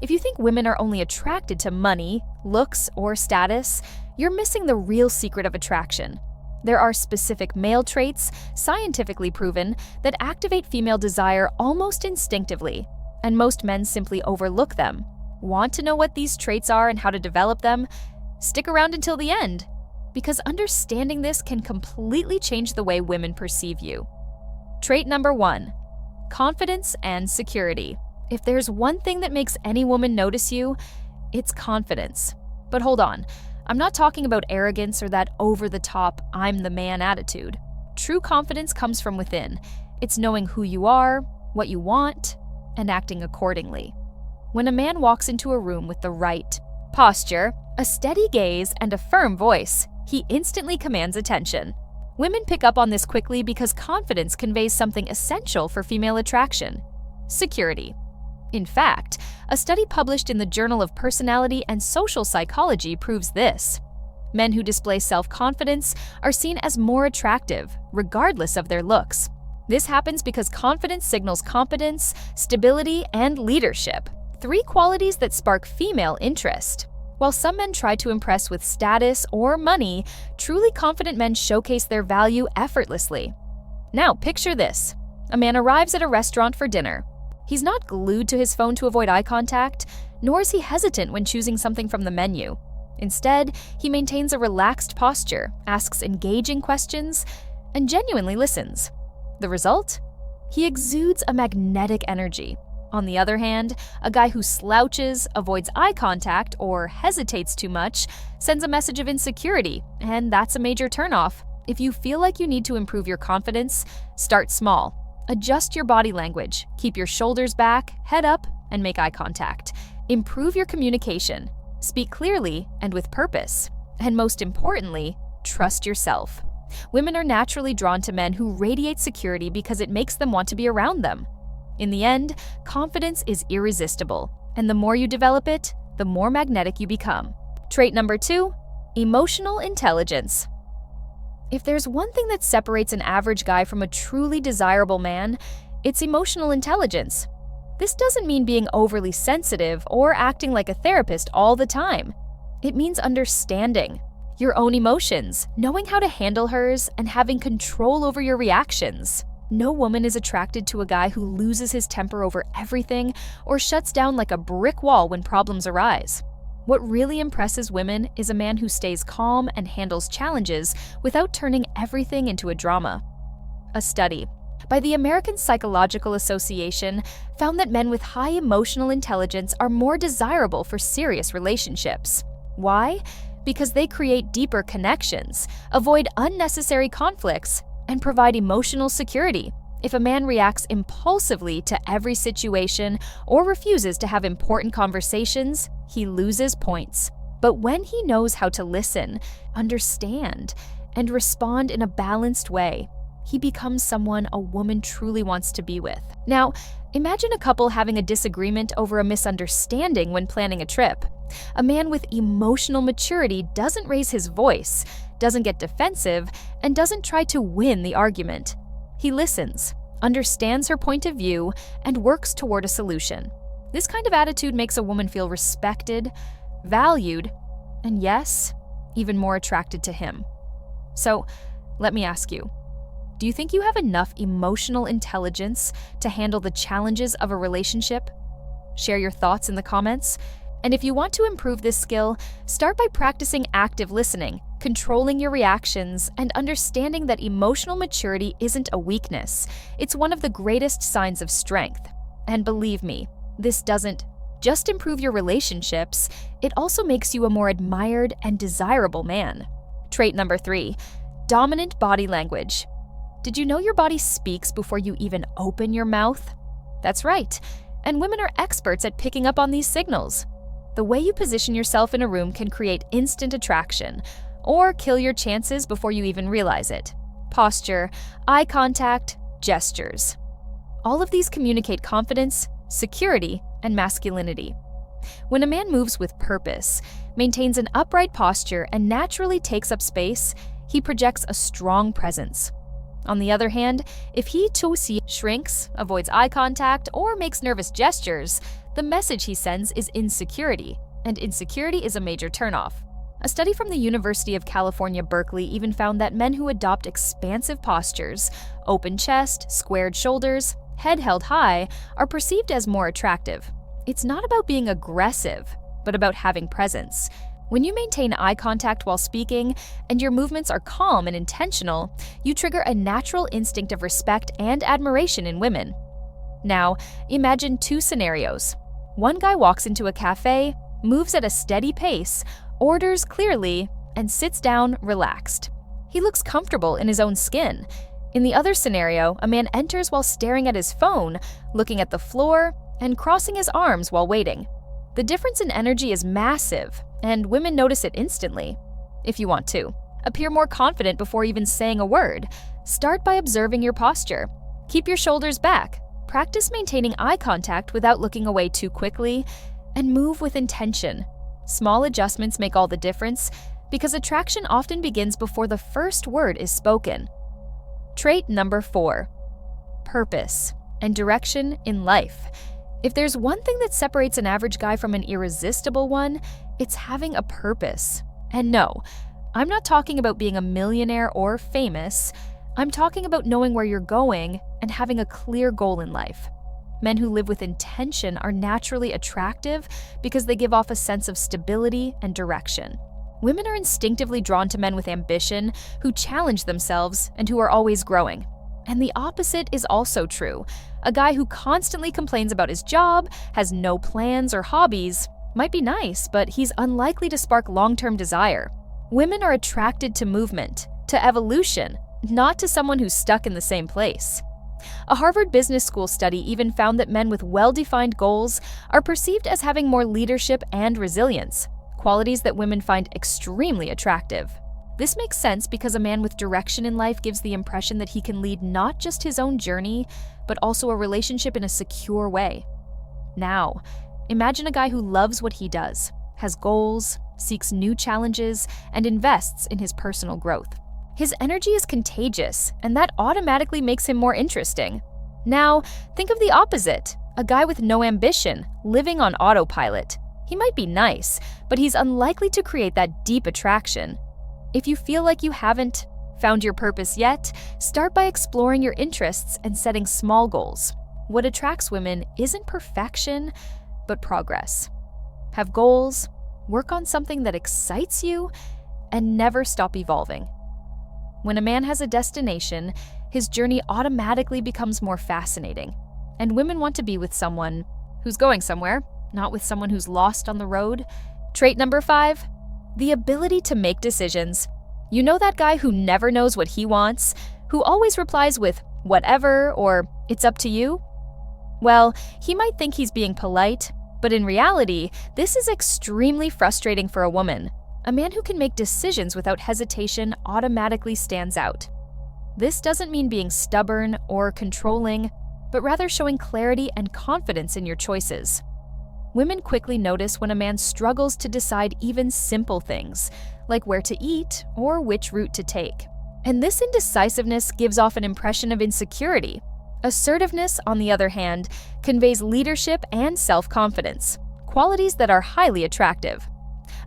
If you think women are only attracted to money, looks, or status, you're missing the real secret of attraction. There are specific male traits, scientifically proven, that activate female desire almost instinctively, and most men simply overlook them. Want to know what these traits are and how to develop them? Stick around until the end, because understanding this can completely change the way women perceive you. Trait number 1, confidence and security. If there's one thing that makes any woman notice you, it's confidence. But hold on, I'm not talking about arrogance or that over-the-top, I'm the man attitude. True confidence comes from within. It's knowing who you are, what you want, and acting accordingly. When a man walks into a room with the right posture, a steady gaze, and a firm voice, he instantly commands attention. Women pick up on this quickly because confidence conveys something essential for female attraction: security. In fact, a study published in the Journal of Personality and Social Psychology proves this. Men who display self-confidence are seen as more attractive, regardless of their looks. This happens because confidence signals competence, stability, and leadership, 3 qualities that spark female interest. While some men try to impress with status or money, truly confident men showcase their value effortlessly. Now, picture this. A man arrives at a restaurant for dinner. He's not glued to his phone to avoid eye contact, nor is he hesitant when choosing something from the menu. Instead, he maintains a relaxed posture, asks engaging questions, and genuinely listens. The result? He exudes a magnetic energy. On the other hand, a guy who slouches, avoids eye contact, or hesitates too much sends a message of insecurity, and that's a major turnoff. If you feel like you need to improve your confidence, start small. Adjust your body language, keep your shoulders back, head up, and make eye contact. Improve your communication, speak clearly and with purpose. And most importantly, trust yourself. Women are naturally drawn to men who radiate security because it makes them want to be around them. In the end, confidence is irresistible, and the more you develop it, the more magnetic you become. Trait number 2, emotional intelligence. If there's one thing that separates an average guy from a truly desirable man, it's emotional intelligence. This doesn't mean being overly sensitive or acting like a therapist all the time. It means understanding your own emotions, knowing how to handle hers, and having control over your reactions. No woman is attracted to a guy who loses his temper over everything or shuts down like a brick wall when problems arise. What really impresses women is a man who stays calm and handles challenges without turning everything into a drama. A study by the American Psychological Association found that men with high emotional intelligence are more desirable for serious relationships. Why? Because they create deeper connections, avoid unnecessary conflicts, and provide emotional security. If a man reacts impulsively to every situation or refuses to have important conversations, he loses points. But when he knows how to listen, understand, and respond in a balanced way, he becomes someone a woman truly wants to be with. Now, imagine a couple having a disagreement over a misunderstanding when planning a trip. A man with emotional maturity doesn't raise his voice, doesn't get defensive, and doesn't try to win the argument. He listens, understands her point of view, and works toward a solution. This kind of attitude makes a woman feel respected, valued, and yes, even more attracted to him. So, let me ask you, do you think you have enough emotional intelligence to handle the challenges of a relationship? Share your thoughts in the comments. And if you want to improve this skill, start by practicing active listening, controlling your reactions, and understanding that emotional maturity isn't a weakness. It's one of the greatest signs of strength. And believe me, this doesn't just improve your relationships, it also makes you a more admired and desirable man. Trait number 3, dominant body language. Did you know your body speaks before you even open your mouth? That's right, and women are experts at picking up on these signals. The way you position yourself in a room can create instant attraction, or kill your chances before you even realize it. Posture, eye contact, gestures. All of these communicate confidence, security, and masculinity. When a man moves with purpose, maintains an upright posture, and naturally takes up space, he projects a strong presence. On the other hand, if he too shrinks, avoids eye contact, or makes nervous gestures, The message he sends is insecurity, and insecurity is a major turnoff. A study from the University of California, Berkeley even found that men who adopt expansive postures, open chest, squared shoulders, head held high, are perceived as more attractive. It's not about being aggressive, but about having presence. When you maintain eye contact while speaking, and your movements are calm and intentional, you trigger a natural instinct of respect and admiration in women. Now, imagine two scenarios. One guy walks into a cafe, moves at a steady pace, orders clearly, and sits down relaxed. He looks comfortable in his own skin. In the other scenario, a man enters while staring at his phone, looking at the floor, and crossing his arms while waiting. The difference in energy is massive, and women notice it instantly. If you want to, appear more confident before even saying a word. Start by observing your posture. Keep your shoulders back. Practice maintaining eye contact without looking away too quickly, and move with intention. Small adjustments make all the difference because attraction often begins before the first word is spoken. Trait number 4: purpose and direction in life. If there's one thing that separates an average guy from an irresistible one, it's having a purpose. And no, I'm not talking about being a millionaire or famous. I'm talking about knowing where you're going and having a clear goal in life. Men who live with intention are naturally attractive because they give off a sense of stability and direction. Women are instinctively drawn to men with ambition, who challenge themselves and who are always growing. And the opposite is also true. A guy who constantly complains about his job, has no plans or hobbies, might be nice, but he's unlikely to spark long-term desire. Women are attracted to movement, to evolution, not to someone who's stuck in the same place. A Harvard Business School study even found that men with well-defined goals are perceived as having more leadership and resilience, qualities that women find extremely attractive. This makes sense because a man with direction in life gives the impression that he can lead not just his own journey, but also a relationship in a secure way. Now, imagine a guy who loves what he does, has goals, seeks new challenges, and invests in his personal growth. His energy is contagious, and that automatically makes him more interesting. Now, think of the opposite, a guy with no ambition, living on autopilot. He might be nice, but he's unlikely to create that deep attraction. If you feel like you haven't found your purpose yet, start by exploring your interests and setting small goals. What attracts women isn't perfection, but progress. Have goals, work on something that excites you, and never stop evolving. When a man has a destination, his journey automatically becomes more fascinating. And women want to be with someone who's going somewhere, not with someone who's lost on the road. Trait number 5: the ability to make decisions. You know that guy who never knows what he wants, who always replies with whatever or it's up to you? Well, he might think he's being polite, but in reality, this is extremely frustrating for a woman. A man who can make decisions without hesitation automatically stands out. This doesn't mean being stubborn or controlling, but rather showing clarity and confidence in your choices. Women quickly notice when a man struggles to decide even simple things, like where to eat or which route to take. And this indecisiveness gives off an impression of insecurity. Assertiveness, on the other hand, conveys leadership and self-confidence, qualities that are highly attractive.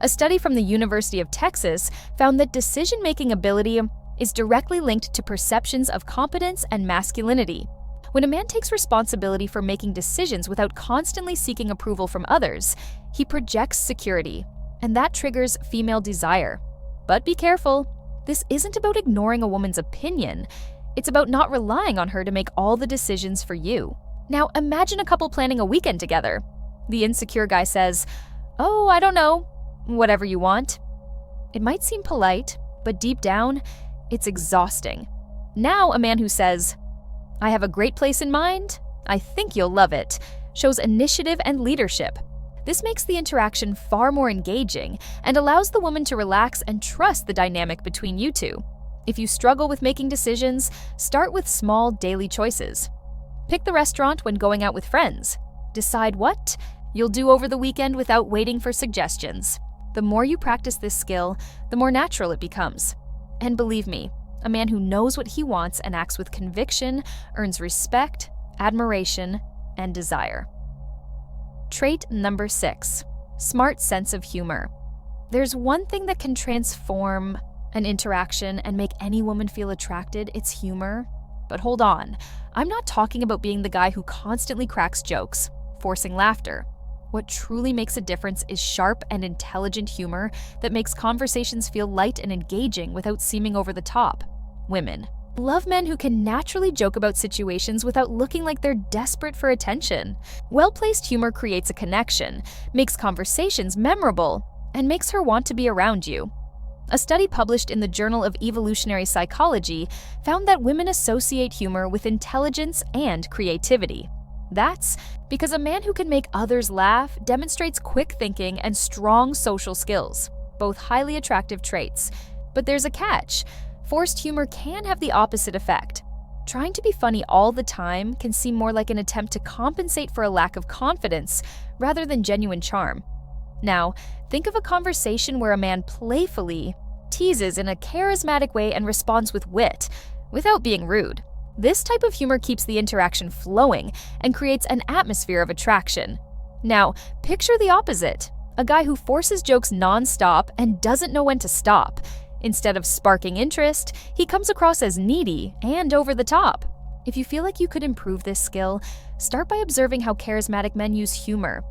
A study from the University of Texas found that decision-making ability is directly linked to perceptions of competence and masculinity. When a man takes responsibility for making decisions without constantly seeking approval from others, he projects security, and that triggers female desire. But be careful, this isn't about ignoring a woman's opinion. It's about not relying on her to make all the decisions for you. Now, imagine a couple planning a weekend together. The insecure guy says, "Oh, I don't know. Whatever you want." It might seem polite, but deep down, it's exhausting. Now, a man who says, "I have a great place in mind. I think you'll love it," shows initiative and leadership. This makes the interaction far more engaging and allows the woman to relax and trust the dynamic between you two. If you struggle with making decisions, start with small daily choices. Pick the restaurant when going out with friends. Decide what you'll do over the weekend without waiting for suggestions. The more you practice this skill, the more natural it becomes. And believe me, a man who knows what he wants and acts with conviction earns respect, admiration, and desire. Trait number 6, smart sense of humor. There's one thing that can transform an interaction and make any woman feel attracted, it's humor. But hold on, I'm not talking about being the guy who constantly cracks jokes, forcing laughter. What truly makes a difference is sharp and intelligent humor that makes conversations feel light and engaging without seeming over the top. Women love men who can naturally joke about situations without looking like they're desperate for attention. Well-placed humor creates a connection, makes conversations memorable, and makes her want to be around you. A study published in the Journal of Evolutionary Psychology found that women associate humor with intelligence and creativity. That's because a man who can make others laugh demonstrates quick thinking and strong social skills, both highly attractive traits. But there's a catch. Forced humor can have the opposite effect. Trying to be funny all the time can seem more like an attempt to compensate for a lack of confidence rather than genuine charm. Now, think of a conversation where a man playfully teases in a charismatic way and responds with wit, without being rude. This type of humor keeps the interaction flowing and creates an atmosphere of attraction. Now, picture the opposite, a guy who forces jokes non-stop and doesn't know when to stop. Instead of sparking interest, he comes across as needy and over the top. If you feel like you could improve this skill, start by observing how charismatic men use humor.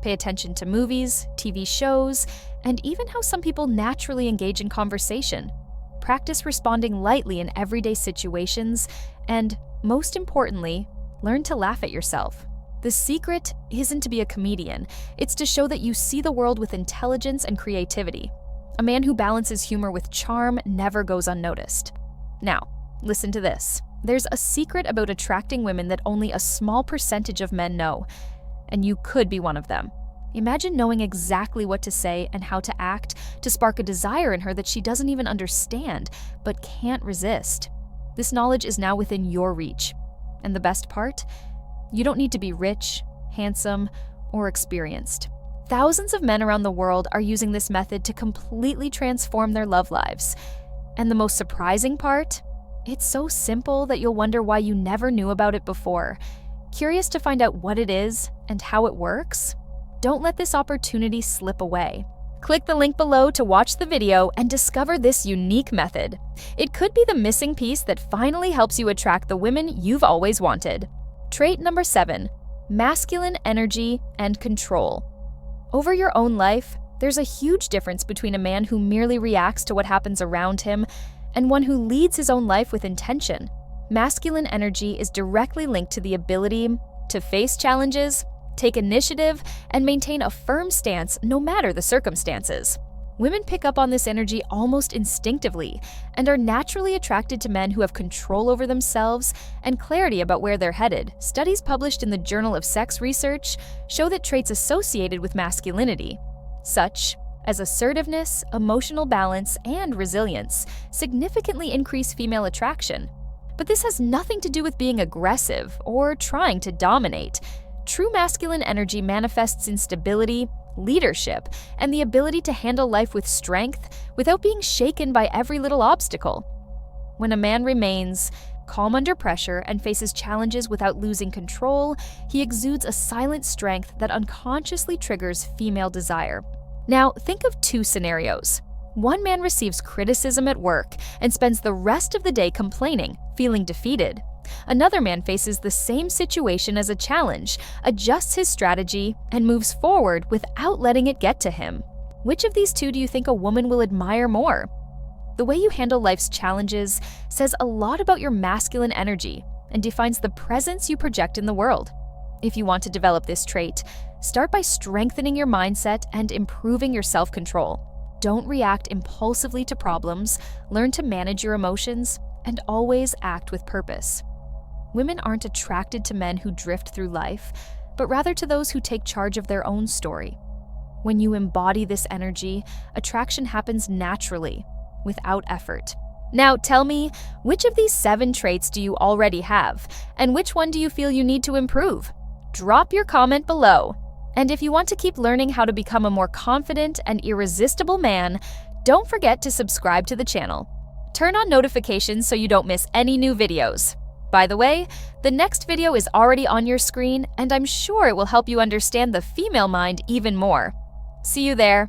Pay attention to movies, TV shows, and even how some people naturally engage in conversation. Practice responding lightly in everyday situations, and, most importantly, learn to laugh at yourself. The secret isn't to be a comedian, it's to show that you see the world with intelligence and creativity. A man who balances humor with charm never goes unnoticed. Now, listen to this. There's a secret about attracting women that only a small percentage of men know, and you could be one of them. Imagine knowing exactly what to say and how to act to spark a desire in her that she doesn't even understand, but can't resist. This knowledge is now within your reach. And the best part? You don't need to be rich, handsome, or experienced. Thousands of men around the world are using this method to completely transform their love lives. And the most surprising part? It's so simple that you'll wonder why you never knew about it before. Curious to find out what it is and how it works? Don't let this opportunity slip away. Click the link below to watch the video and discover this unique method. It could be the missing piece that finally helps you attract the women you've always wanted. Trait number 7, masculine energy and control. Over your own life, there's a huge difference between a man who merely reacts to what happens around him and one who leads his own life with intention. Masculine energy is directly linked to the ability to face challenges, take initiative, and maintain a firm stance no matter the circumstances. Women pick up on this energy almost instinctively and are naturally attracted to men who have control over themselves and clarity about where they're headed. Studies published in the Journal of Sex Research show that traits associated with masculinity, such as assertiveness, emotional balance, and resilience, significantly increase female attraction. But this has nothing to do with being aggressive or trying to dominate. True masculine energy manifests in stability, leadership, and the ability to handle life with strength without being shaken by every little obstacle. When a man remains calm under pressure and faces challenges without losing control, he exudes a silent strength that unconsciously triggers female desire. Now, think of two scenarios. One man receives criticism at work and spends the rest of the day complaining, feeling defeated. Another man faces the same situation as a challenge, adjusts his strategy, and moves forward without letting it get to him. Which of these two do you think a woman will admire more? The way you handle life's challenges says a lot about your masculine energy and defines the presence you project in the world. If you want to develop this trait, start by strengthening your mindset and improving your self-control. Don't react impulsively to problems, learn to manage your emotions, and always act with purpose. Women aren't attracted to men who drift through life, but rather to those who take charge of their own story. When you embody this energy, attraction happens naturally, without effort. Now tell me, which of these 7 traits do you already have, and which one do you feel you need to improve? Drop your comment below. And if you want to keep learning how to become a more confident and irresistible man, don't forget to subscribe to the channel. Turn on notifications so you don't miss any new videos. By the way, the next video is already on your screen, and I'm sure it will help you understand the female mind even more. See you there.